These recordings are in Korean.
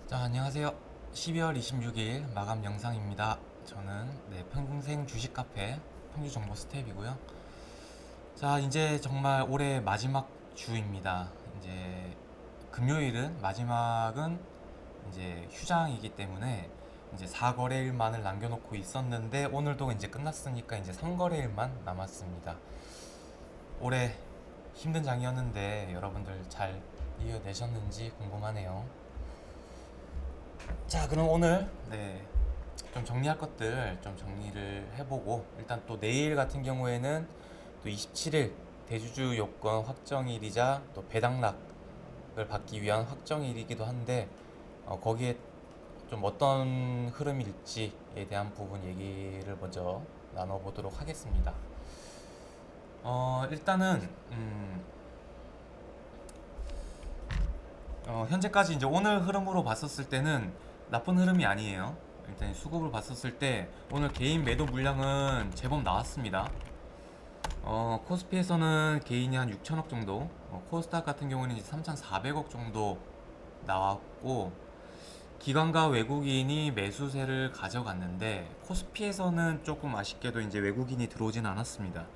자, 안녕하세요. 12월 26일 마감 영상입니다. 저는 평생 주식 카페 평주정보 스텝이고요. 자, 이제 정말 올해 마지막 주입니다. 이제 금요일은 마지막은 이제 휴장이기 때문에 이제 4거래일만을 남겨놓고 있었는데 오늘도 이제 끝났으니까 이제 3거래일만 남았습니다. 올해 힘든 장이었는데 여러분들 잘 이겨내셨는지 궁금하네요. 자, 그럼 오늘 좀 정리할 것들 좀 정리를 해보고, 일단 또 내일 같은 경우에는 또 27일 대주주 요건 확정일이자 또 배당락을 받기 위한 확정일이기도 한데, 거기에 좀 어떤 흐름일지에 대한 부분 얘기를 먼저 나눠보도록 하겠습니다. 일단은 현재까지 이제 오늘 흐름으로 봤었을 때는 나쁜 흐름이 아니에요. 일단 수급을 봤었을 때 오늘 개인 매도 물량은 제법 나왔습니다. 코스피에서는 개인이 한 6천억 정도, 코스닥 같은 경우는 이제 3,400억 정도 나왔고, 기관과 외국인이 매수세를 가져갔는데 코스피에서는 조금 아쉽게도 이제 외국인이 들어오진 않았습니다.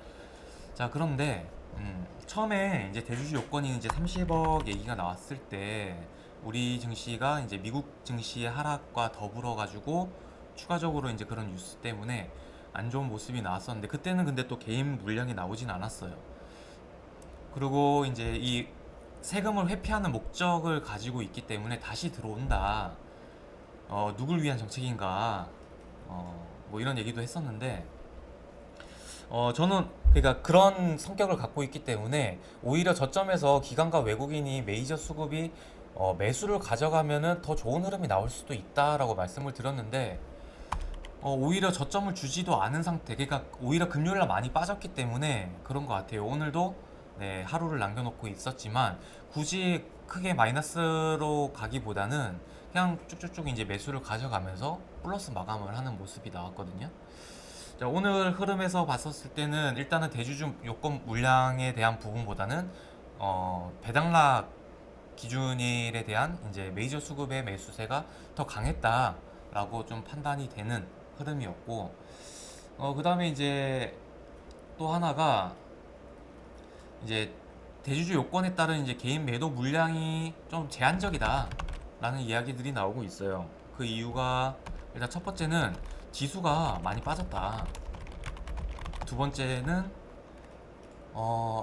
자, 그런데 처음에 이제 대주주 요건이 이제 30억 얘기가 나왔을 때 우리 증시가 이제 미국 증시의 하락과 더불어 가지고 추가적으로 이제 그런 뉴스 때문에 안 좋은 모습이 나왔었는데, 그때는 근데 또 개인 물량이 나오진 않았어요. 그리고 이제 이 세금을 회피하는 목적을 가지고 있기 때문에 다시 들어온다. 누굴 위한 정책인가? 뭐 이런 얘기도 했었는데, 저는 그러니까 그런 성격을 갖고 있기 때문에 오히려 저점에서 기관과 외국인이 메이저 수급이 매수를 가져가면은 더 좋은 흐름이 나올 수도 있다라고 말씀을 드렸는데, 오히려 저점을 주지도 않은 상태, 그러니까 오히려 금요일날 많이 빠졌기 때문에 그런 것 같아요. 오늘도 하루를 남겨놓고 있었지만 굳이 크게 마이너스로 가기보다는 그냥 쭉쭉쭉 이제 매수를 가져가면서 플러스 마감을 하는 모습이 나왔거든요. 자, 오늘 흐름에서 봤었을 때는 일단은 대주주 요건 물량에 대한 부분보다는 배당락 기준일에 대한 이제 메이저 수급의 매수세가 더 강했다라고 좀 판단이 되는 흐름이었고, 그 다음에 이제 또 하나가 이제 대주주 요건에 따른 이제 개인 매도 물량이 좀 제한적이다라는 이야기들이 나오고 있어요. 그 이유가 일단 첫 번째는 지수가 많이 빠졌다. 두 번째는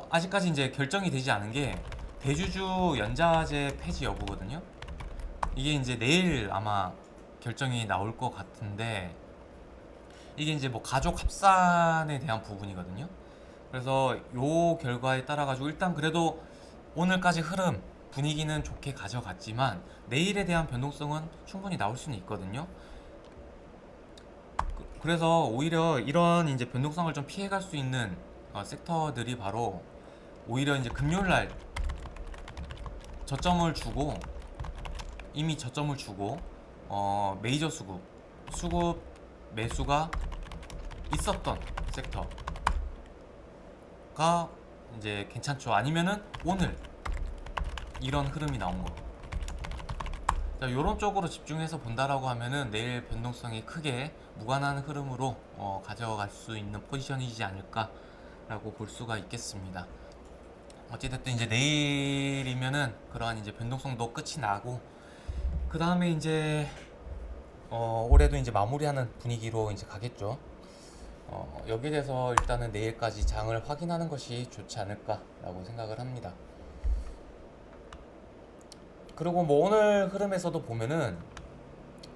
아직까지 이제 결정이 되지 않은 게 대주주 연자제 폐지 여부거든요. 이게 이제 내일 아마 결정이 나올 것 같은데, 이게 이제 뭐 가족 합산에 대한 부분이거든요. 그래서 요 결과에 따라 가지고 일단 그래도 오늘까지 흐름 분위기는 좋게 가져갔지만 내일에 대한 변동성은 충분히 나올 수는 있거든요. 그래서 오히려 이런 이제 변동성을 좀 피해갈 수 있는 섹터들이 바로 오히려 이제 금요일 날 저점을 주고, 이미 저점을 주고 메이저 수급 매수가 있었던 섹터가 이제 괜찮죠. 아니면은 오늘 이런 흐름이 나온 거. 자, 이런 쪽으로 집중해서 본다라고 하면은 내일 변동성이 크게 무관한 흐름으로 가져갈 수 있는 포지션이지 않을까라고 볼 수가 있겠습니다. 어찌됐든 이제 내일이면은 그러한 이제 변동성도 끝이 나고, 그 다음에 이제 올해도 이제 마무리하는 분위기로 이제 가겠죠. 여기에 대해서 일단은 내일까지 장을 확인하는 것이 좋지 않을까라고 생각을 합니다. 그리고 뭐 오늘 흐름에서도 보면은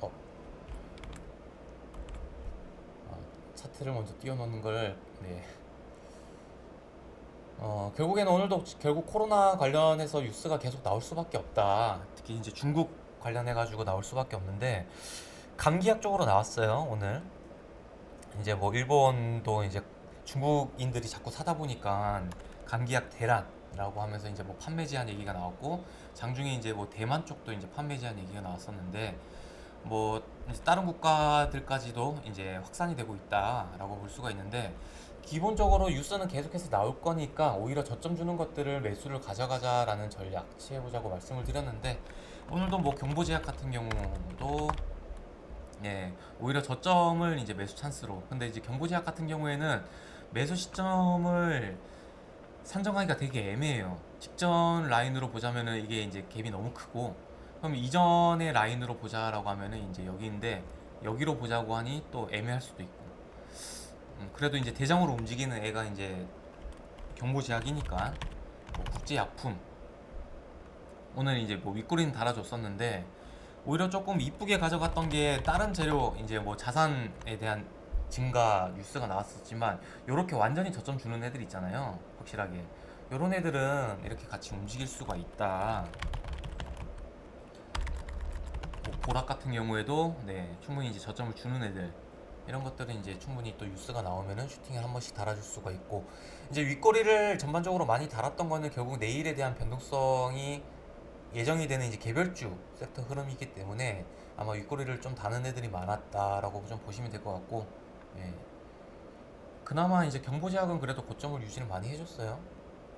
어, 차트를 먼저 띄워놓는 걸 결국에는 오늘도 결국 코로나 관련해서 뉴스가 계속 나올 수밖에 없다. 특히 이제 중국 관련해 가지고 나올 수밖에 없는데, 감기약 쪽으로 나왔어요. 오늘 이제 뭐 일본도 이제 중국인들이 자꾸 사다 보니까 감기약 대란이라고 하면서 이제 뭐 판매 제한 얘기가 나왔고, 장중에 이제 뭐 대만 쪽도 이제 판매 제한 얘기가 나왔었는데, 뭐 이제 다른 국가들까지도 이제 확산이 되고 있다라고 볼 수가 있는데, 기본적으로 뉴스는 계속해서 나올 거니까 오히려 저점 주는 것들을 매수를 가져가자라는 전략 취해보자고 말씀을 드렸는데, 오늘도 뭐 경보제약 같은 경우도 오히려 저점을 이제 매수 찬스로. 근데 이제 경보제약 같은 경우에는 매수 시점을 산정하기가 되게 애매해요. 직전 라인으로 보자면은 이게 이제 갭이 너무 크고, 그럼 이전의 라인으로 보자라고 하면은 이제 여기인데, 여기로 보자고 하니 또 애매할 수도 있고. 그래도 이제 대장으로 움직이는 애가 이제 경보제약이니까, 뭐 국제약품 오늘 이제 뭐 윗꼬리는 달아줬었는데, 오히려 조금 이쁘게 가져갔던 게 다른 재료 이제 뭐 자산에 대한 증가 뉴스가 나왔었지만, 요렇게 완전히 저점 주는 애들 있잖아요. 확실하게 요런 애들은 이렇게 같이 움직일 수가 있다. 뭐 보락 같은 경우에도 충분히 이제 저점을 주는 애들, 이런 것들은 이제 충분히 또 뉴스가 나오면은 슈팅을 한 번씩 달아줄 수가 있고, 이제 윗꼬리를 전반적으로 많이 달았던 거는 결국 내일에 대한 변동성이 예정이 되는 이제 개별주 섹터 흐름이기 때문에 아마 윗꼬리를 좀 다는 애들이 많았다라고 좀 보시면 될 것 같고, 예. 그나마 이제 경보제약은 그래도 고점을 유지를 많이 해줬어요.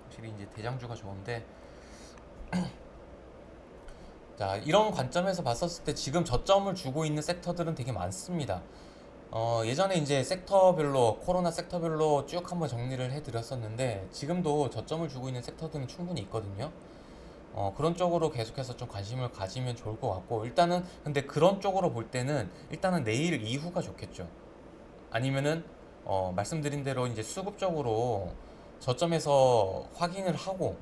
확실히 이제 대장주가 좋은데, 자, 이런 관점에서 봤었을 때 지금 저점을 주고 있는 섹터들은 되게 많습니다. 예전에 이제 섹터별로, 코로나 섹터별로 쭉 한번 정리를 해드렸었는데, 지금도 저점을 주고 있는 섹터들은 충분히 있거든요. 그런 쪽으로 계속해서 좀 관심을 가지면 좋을 것 같고, 일단은 근데 그런 쪽으로 볼 때는 일단은 내일 이후가 좋겠죠. 아니면은 말씀드린 대로 이제 수급적으로 저점에서 확인을 하고,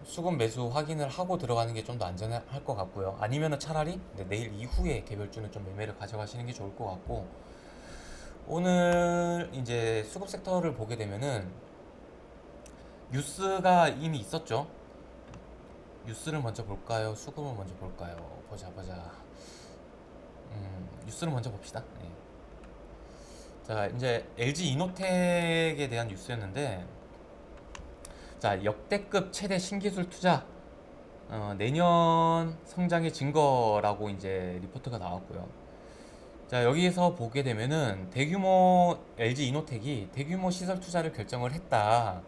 수급 매수 확인을 하고 들어가는 게 좀 더 안전할 것 같고요. 아니면은 차라리 내일 이후에 개별주는 좀 매매를 가져가시는 게 좋을 것 같고, 오늘 이제 수급 섹터를 보게 되면은 뉴스가 이미 있었죠. 뉴스를 먼저 볼까요? 수급을 먼저 볼까요? 보자. 뉴스를 먼저 봅시다. 네. 자, 이제 LG 이노텍에 대한 뉴스였는데, 자, 역대급 최대 신기술 투자, 내년 성장의 증거라고 이제 리포트가 나왔고요. 자, 여기에서 보게 되면은 대규모 LG 이노텍이 대규모 시설 투자를 결정을 했다.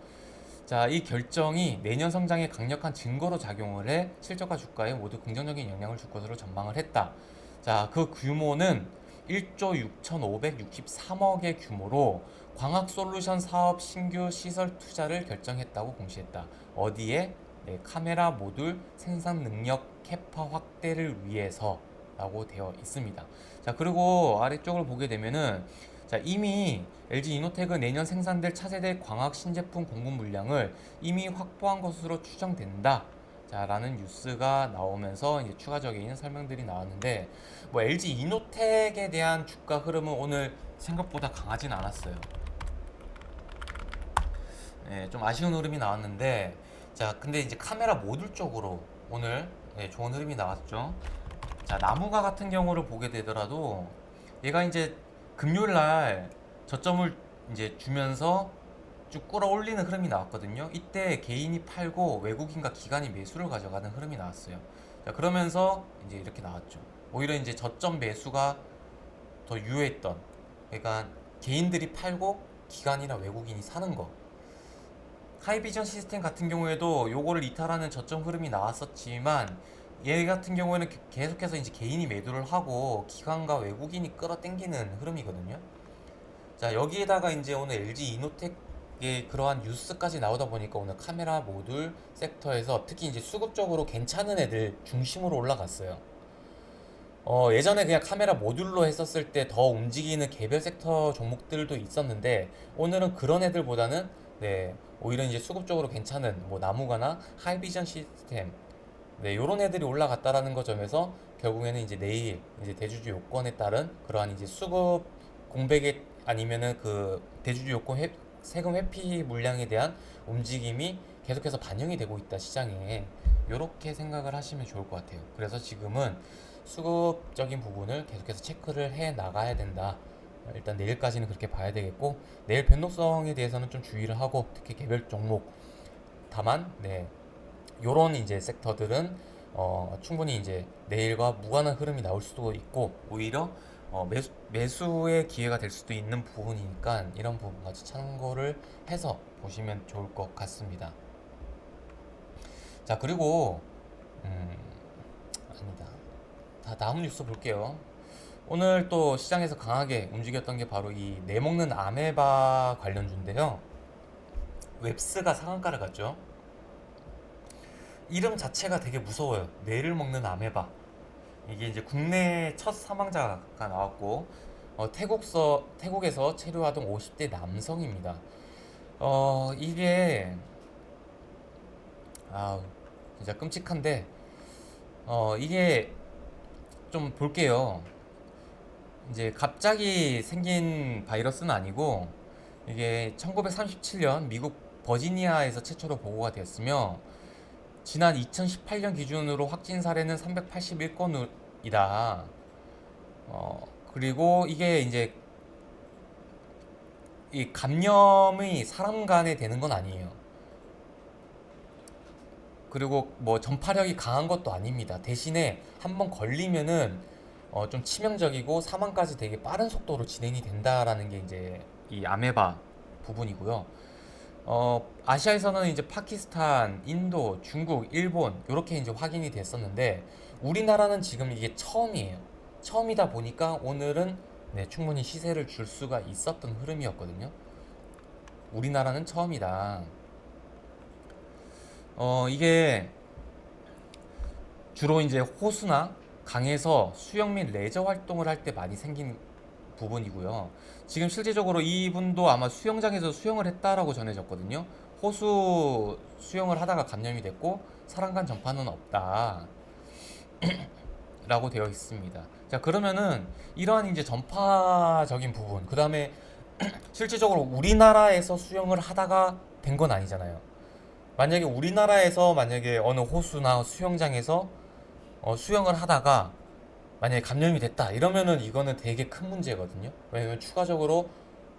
자, 이 결정이 내년 성장에 강력한 증거로 작용을 해 실적과 주가에 모두 긍정적인 영향을 줄 것으로 전망을 했다. 자, 그 규모는 1조 6,563억의 규모로 광학 솔루션 사업 신규 시설 투자를 결정했다고 공시했다. 어디에? 카메라 모듈 생산 능력 캐파 확대를 위해서 라고 되어 있습니다. 자, 그리고 아래쪽을 보게 되면은, 자, 이미 LG 이노텍은 내년 생산될 차세대 광학 신제품 공급 물량을 이미 확보한 것으로 추정된다. 자, 라는 뉴스가 나오면서 이제 추가적인 설명들이 나왔는데, 뭐 LG 이노텍에 대한 주가 흐름은 오늘 생각보다 강하진 않았어요. 좀 아쉬운 흐름이 나왔는데, 자, 근데 이제 카메라 모듈 쪽으로 오늘 좋은 흐름이 나왔죠. 자, 나무가 같은 경우를 보게 되더라도 얘가 이제 금요일 날 저점을 이제 주면서 쭉 끌어올리는 흐름이 나왔거든요. 이때 개인이 팔고 외국인과 기관이 매수를 가져가는 흐름이 나왔어요. 자, 그러면서 이제 이렇게 나왔죠. 오히려 이제 저점 매수가 더 유효했던, 그러니까 개인들이 팔고 기관이나 외국인이 사는 거. 하이비전 시스템 같은 경우에도 요거를 이탈하는 저점 흐름이 나왔었지만, 얘 같은 경우에는 계속해서 이제 개인이 매도를 하고 기관과 외국인이 끌어당기는 흐름이거든요. 자, 여기에다가 이제 오늘 LG 이노텍의 그러한 뉴스까지 나오다 보니까 오늘 카메라 모듈 섹터에서 특히 이제 수급적으로 괜찮은 애들 중심으로 올라갔어요. 예전에 그냥 카메라 모듈로 했었을 때 더 움직이는 개별 섹터 종목들도 있었는데, 오늘은 그런 애들보다는 오히려 이제 수급적으로 괜찮은 뭐 나무가나 하이비전 시스템, 요런 애들이 올라갔다라는 거 점에서 결국에는 이제 내일 이제 대주주 요건에 따른 그러한 이제 수급 공백에 아니면은 그 대주주 요건 세금 회피 물량에 대한 움직임이 계속해서 반영이 되고 있다 시장에. 요렇게 생각을 하시면 좋을 것 같아요. 그래서 지금은 수급적인 부분을 계속해서 체크를 해 나가야 된다. 일단 내일까지는 그렇게 봐야 되겠고, 내일 변동성에 대해서는 좀 주의를 하고, 특히 개별 종목. 다만 요런 이제 섹터들은 충분히 이제 내일과 무관한 흐름이 나올 수도 있고, 오히려 매수의 기회가 될 수도 있는 부분이니까 이런 부분까지 참고를 해서 보시면 좋을 것 같습니다. 자, 그리고 아니다. 다음 뉴스 볼게요. 오늘 또 시장에서 강하게 움직였던 게 바로 이 내먹는 아메바 관련주인데요. 웹스가 상한가를 갔죠. 이름 자체가 되게 무서워요. 뇌를 먹는 아메바. 이게 이제 국내 첫 사망자가 나왔고, 태국에서 체류하던 50대 남성입니다. 이게 아 진짜 끔찍한데, 이게 좀 볼게요. 이제 갑자기 생긴 바이러스는 아니고, 이게 1937년 미국 버지니아에서 최초로 보고가 되었으며, 지난 2018년 기준으로 확진 사례는 381건이다. 그리고 이게 이제 이 감염이 사람 간에 되는 건 아니에요. 그리고 뭐 전파력이 강한 것도 아닙니다. 대신에 한번 걸리면은 좀 치명적이고 사망까지 되게 빠른 속도로 진행이 된다라는 게 이제 이 아메바 부분이고요. 아시아에서는 이제 파키스탄, 인도, 중국, 일본 이렇게 이제 확인이 됐었는데, 우리나라는 지금 이게 처음이에요. 처음이다 보니까 오늘은 네, 충분히 시세를 줄 수가 있었던 흐름이었거든요. 우리나라는 처음이다. 이게 주로 이제 호수나 강에서 수영 및 레저 활동을 할 때 많이 생긴 부분이고요. 지금 실질적으로 이분도 아마 수영장에서 수영을 했다라고 전해졌거든요. 호수 수영을 하다가 감염이 됐고 사람 간 전파는 없다 라고 되어 있습니다. 자, 그러면은 이러한 이제 전파적인 부분, 그 다음에 실질적으로 우리나라에서 수영을 하다가 된 건 아니잖아요. 만약에 우리나라에서 만약에 어느 호수나 수영장에서 수영을 하다가 만약에 감염이 됐다 이러면은 이거는 되게 큰 문제거든요. 왜냐면 추가적으로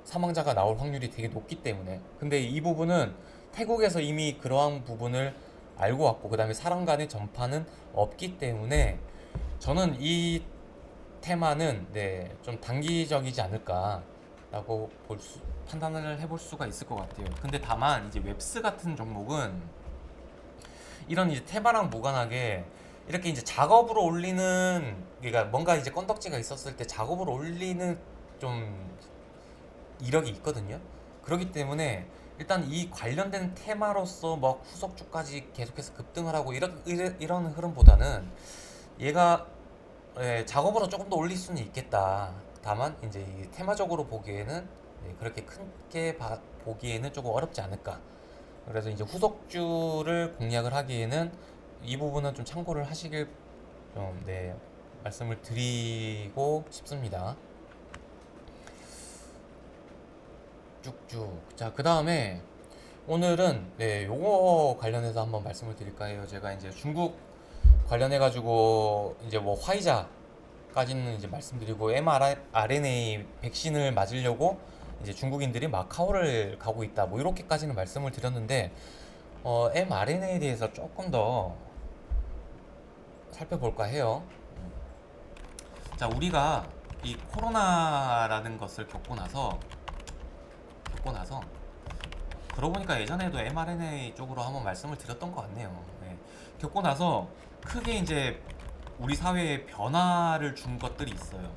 사망자가 나올 확률이 되게 높기 때문에. 근데 이 부분은 태국에서 이미 그러한 부분을 알고 왔고, 그 다음에 사람 간의 전파는 없기 때문에 저는 이 테마는 네, 좀 단기적이지 않을까라고 판단을 해볼 수가 있을 것 같아요. 근데 다만 이제 웹스 같은 종목은 이런 이제 테마랑 무관하게 이렇게 이제 작업으로 올리는, 그러니까 뭔가 이제 건덕지가 있었을 때 작업으로 올리는 좀 이력이 있거든요. 그렇기 때문에 일단 이 관련된 테마로서 뭐 후속주까지 계속해서 급등을 하고 이런 흐름보다는 얘가 작업으로 조금 더 올릴 수는 있겠다. 다만 이제 이 테마적으로 보기에는 그렇게 크게 보기에는 조금 어렵지 않을까. 그래서 이제 후속주를 공략을 하기에는 이 부분은 좀 참고를 하시길 좀 네, 말씀을 드리고 싶습니다. 쭉쭉. 자, 그 다음에 오늘은 네, 요거 관련해서 한번 말씀을 드릴까 해요. 제가 이제 중국 관련해 가지고 이제 뭐 화이자까지는 이제 말씀드리고, mRNA 백신을 맞으려고 이제 중국인들이 마카오를 가고 있다, 뭐 이렇게까지는 말씀을 드렸는데, mRNA에 대해서 조금 더 살펴볼까 해요. 자, 우리가 이 코로나라는 것을 겪고 나서 그러고 보니까 예전에도 mRNA 쪽으로 한번 말씀을 드렸던 것 같네요. 네. 겪고 나서 크게 이제 우리 사회에 변화를 준 것들이 있어요.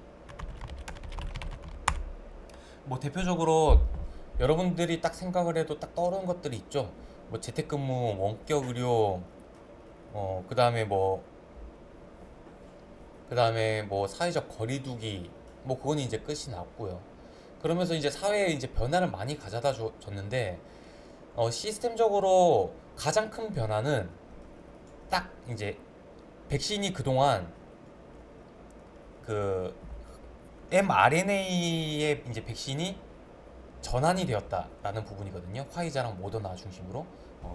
뭐 대표적으로 여러분들이 딱 생각을 해도 딱 떠오르는 것들이 있죠. 뭐 재택근무, 원격 의료, 그다음에 뭐 사회적 거리두기, 뭐 그건 이제 끝이 났고요. 그러면서 이제 사회에 이제 변화를 많이 가져다 줬는데, 시스템적으로 가장 큰 변화는 딱 이제 백신이 그동안 그 mRNA의 이제 백신이 전환이 되었다라는 부분이거든요. 화이자랑 모더나 중심으로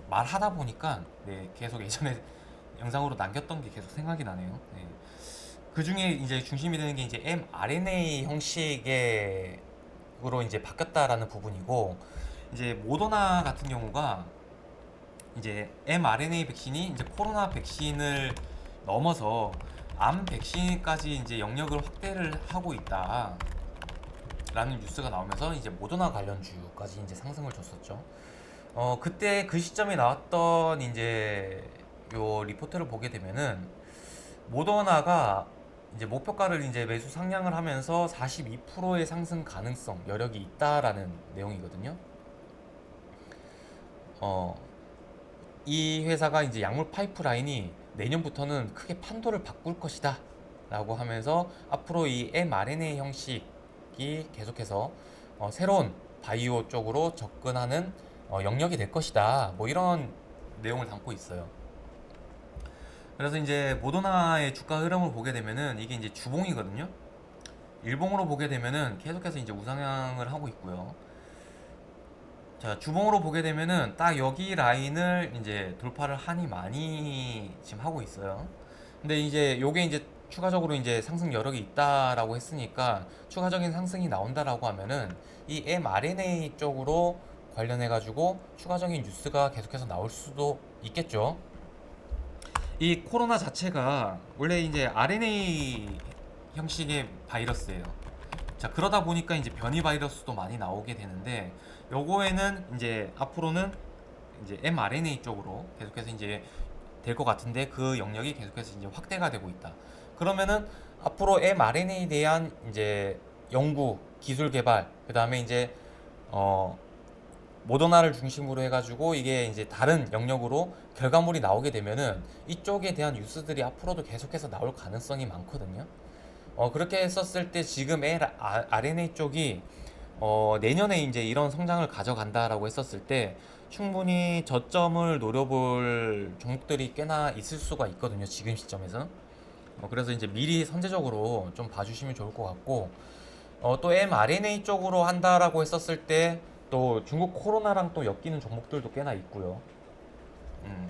말하다 보니까 네, 계속 예전에 영상으로 남겼던 게 계속 생각이 나네요. 네. 그 중에 이제 중심이 되는 게 이제 mRNA 형식으로 이제 바뀌었다라는 부분이고, 이제 모더나 같은 경우가 이제 mRNA 백신이 이제 코로나 백신을 넘어서 암 백신까지 이제 영역을 확대를 하고 있다라는 뉴스가 나오면서 이제 모더나 관련주까지 이제 상승을 줬었죠. 그때 그 시점에 나왔던 이제 요 리포트를 보게 되면은 모더나가 이제 목표가를 이제 매수 상향을 하면서 42%의 상승 가능성 여력이 있다라는 내용이거든요. 어, 이 회사가 이제 약물 파이프라인이 내년부터는 크게 판도를 바꿀 것이다 라고 하면서 앞으로 이 mRNA 형식이 계속해서 새로운 바이오 쪽으로 접근하는 영역이 될 것이다 뭐 이런 내용을 담고 있어요. 그래서 이제 모더나의 주가 흐름을 보게 되면은 이게 이제 주봉이거든요. 일봉으로 보게 되면은 계속해서 이제 우상향을 하고 있고요. 자, 주봉으로 보게 되면은 딱 여기 라인을 이제 돌파를 하니 많이 지금 하고 있어요. 근데 이제 요게 이제 추가적으로 이제 상승 여력이 있다라고 했으니까 추가적인 상승이 나온다라고 하면은 이 mRNA 쪽으로 관련해 가지고 추가적인 뉴스가 계속해서 나올 수도 있겠죠. 이 코로나 자체가 원래 이제 RNA 형식의 바이러스예요. 자, 그러다 보니까 이제 변이 바이러스도 많이 나오게 되는데 요거에는 이제 앞으로는 이제 mRNA 쪽으로 계속해서 이제 될 것 같은데 그 영역이 계속해서 이제 확대가 되고 있다. 그러면은 앞으로 mRNA에 대한 이제 연구, 기술 개발, 그다음에 이제 어 모더나를 중심으로 해가지고 이게 이제 다른 영역으로 결과물이 나오게 되면은 이쪽에 대한 뉴스들이 앞으로도 계속해서 나올 가능성이 많거든요. 그렇게 했었을 때 지금 RNA 쪽이 내년에 이제 이런 성장을 가져간다라고 했었을 때 충분히 저점을 노려볼 종목들이 꽤나 있을 수가 있거든요. 지금 시점에서. 그래서 이제 미리 선제적으로 좀 봐주시면 좋을 것 같고, 또 mRNA 쪽으로 한다라고 했었을 때 또 중국 코로나랑 또 엮이는 종목들도 꽤나 있고요. 음.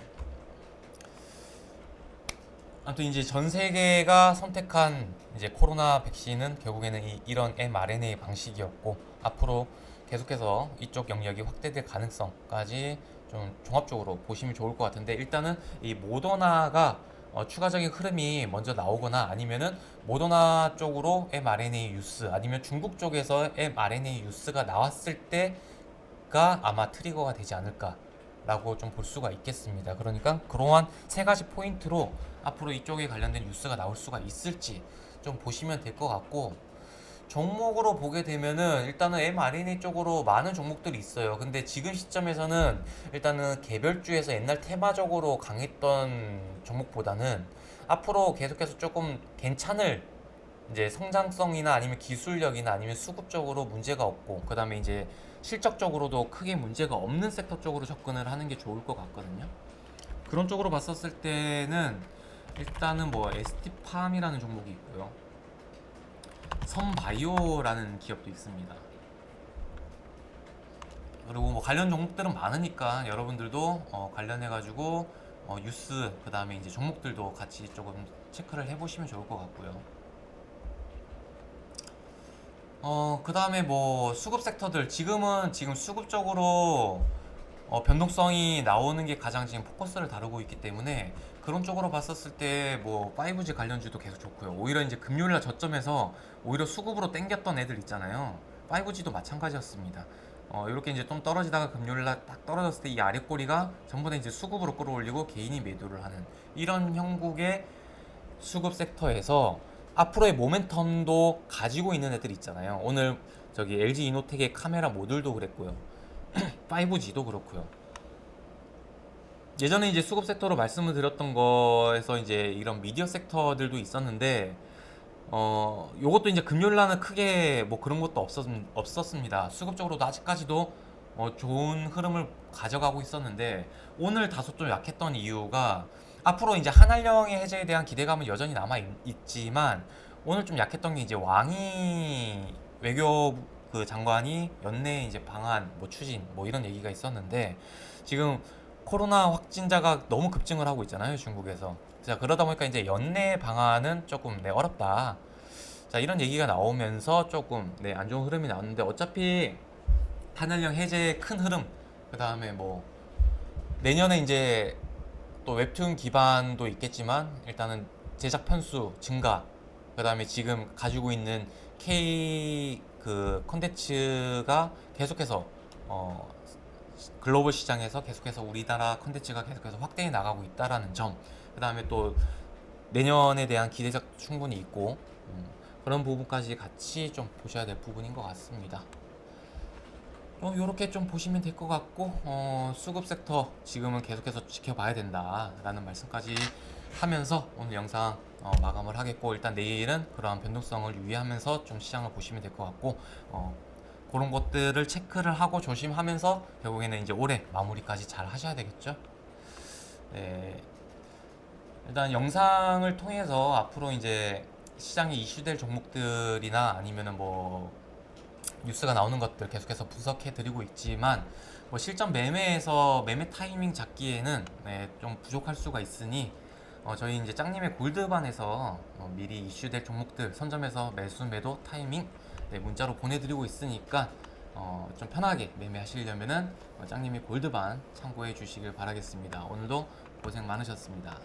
아무튼 이제 전 세계가 선택한 이제 코로나 백신은 결국에는 이런 mRNA 방식이었고 앞으로 계속해서 이쪽 영역이 확대될 가능성까지 좀 종합적으로 보시면 좋을 것 같은데 일단은 이 모더나가 추가적인 흐름이 먼저 나오거나 아니면은 모더나 쪽으로 mRNA 뉴스 아니면 중국 쪽에서 mRNA 뉴스가 나왔을 때가 아마 트리거가 되지 않을까 라고 좀 볼 수가 있겠습니다. 그러니까 그러한 세 가지 포인트로 앞으로 이쪽에 관련된 뉴스가 나올 수가 있을지 좀 보시면 될 것 같고 종목으로 보게 되면은 일단은 mRNA 쪽으로 많은 종목들이 있어요. 근데 지금 시점에서는 일단은 개별주에서 옛날 테마적으로 강했던 종목보다는 앞으로 계속해서 조금 괜찮을 이제 성장성이나 아니면 기술력이나 아니면 수급적으로 문제가 없고 그 다음에 이제 실적적으로도 크게 문제가 없는 섹터 쪽으로 접근을 하는 게 좋을 것 같거든요. 그런 쪽으로 봤었을 때는 일단은 뭐 ST팜이라는 종목이 있고요. 선바이오라는 기업도 있습니다. 그리고 뭐 관련 종목들은 많으니까 여러분들도 관련해가지고 뉴스 그 다음에 이제 종목들도 같이 조금 체크를 해보시면 좋을 것 같고요. 그 다음에 뭐 수급 섹터들 지금 수급적으로 변동성이 나오는 게 가장 지금 포커스를 다루고 있기 때문에 그런 쪽으로 봤었을 때 뭐 5G 관련주도 계속 좋고요. 오히려 이제 금요일날 저점에서 오히려 수급으로 땡겼던 애들 있잖아요. 5G도 마찬가지였습니다. 이렇게 이제 좀 떨어지다가 금요일날 딱 떨어졌을 때 이 아래 꼬리가 전부 다 이제 수급으로 끌어올리고 개인이 매도를 하는 이런 형국의 수급 섹터에서 앞으로의 모멘텀도 가지고 있는 애들 있잖아요. 오늘 저기 LG 이노텍의 카메라 모듈도 그랬고요. 5G도 그렇고요. 예전에 이제 수급 섹터로 말씀을 드렸던 거에서 이제 이런 미디어 섹터들도 있었는데 요것도 이제 금요일 날은 크게 뭐 그런 것도 없었습니다. 수급적으로도 아직까지도 좋은 흐름을 가져가고 있었는데 오늘 다소 좀 약했던 이유가 앞으로 이제 한한령의 해제에 대한 기대감은 여전히 남아 있지만 오늘 좀 약했던 게 이제 왕이 외교 그 장관이 연내 이제 방한 뭐 추진 뭐 이런 얘기가 있었는데 지금 코로나 확진자가 너무 급증을 하고 있잖아요, 중국에서. 자, 그러다 보니까 이제 연내 방안은 조금 어렵다. 자, 이런 얘기가 나오면서 조금 안 좋은 흐름이 나왔는데 어차피 한한령 해제의 큰 흐름, 그 다음에 뭐 내년에 이제 또 웹툰 기반도 있겠지만 일단은 제작 편수 증가, 그다음에 지금 가지고 있는 K 그 컨텐츠가 계속해서 글로벌 시장에서 계속해서 우리나라 컨텐츠가 계속해서 확대해 나가고 있다라는 점, 그다음에 또 내년에 대한 기대가 충분히 있고, 그런 부분까지 같이 좀 보셔야 될 부분인 것 같습니다. 요렇게 좀 보시면 될 것 같고, 수급 섹터 지금은 계속해서 지켜봐야 된다라는 말씀까지 하면서 오늘 영상 마감을 하겠고, 일단 내일은 그러한 변동성을 유의하면서 좀 시장을 보시면 될 것 같고, 그런 것들을 체크를 하고 조심하면서 결국에는 이제 올해 마무리까지 잘 하셔야 되겠죠. 네, 일단 영상을 통해서 앞으로 이제 시장에 이슈될 종목들이나 아니면은 뭐 뉴스가 나오는 것들 계속해서 분석해 드리고 있지만, 뭐 실전 매매에서 매매 타이밍 잡기에는 좀 부족할 수가 있으니, 저희 이제 짱님의 골드반에서 미리 이슈될 종목들 선점해서 매수 매도 타이밍 문자로 보내드리고 있으니까 좀 편하게 매매하시려면은 짱님의 골드반 참고해 주시길 바라겠습니다. 오늘도 고생 많으셨습니다.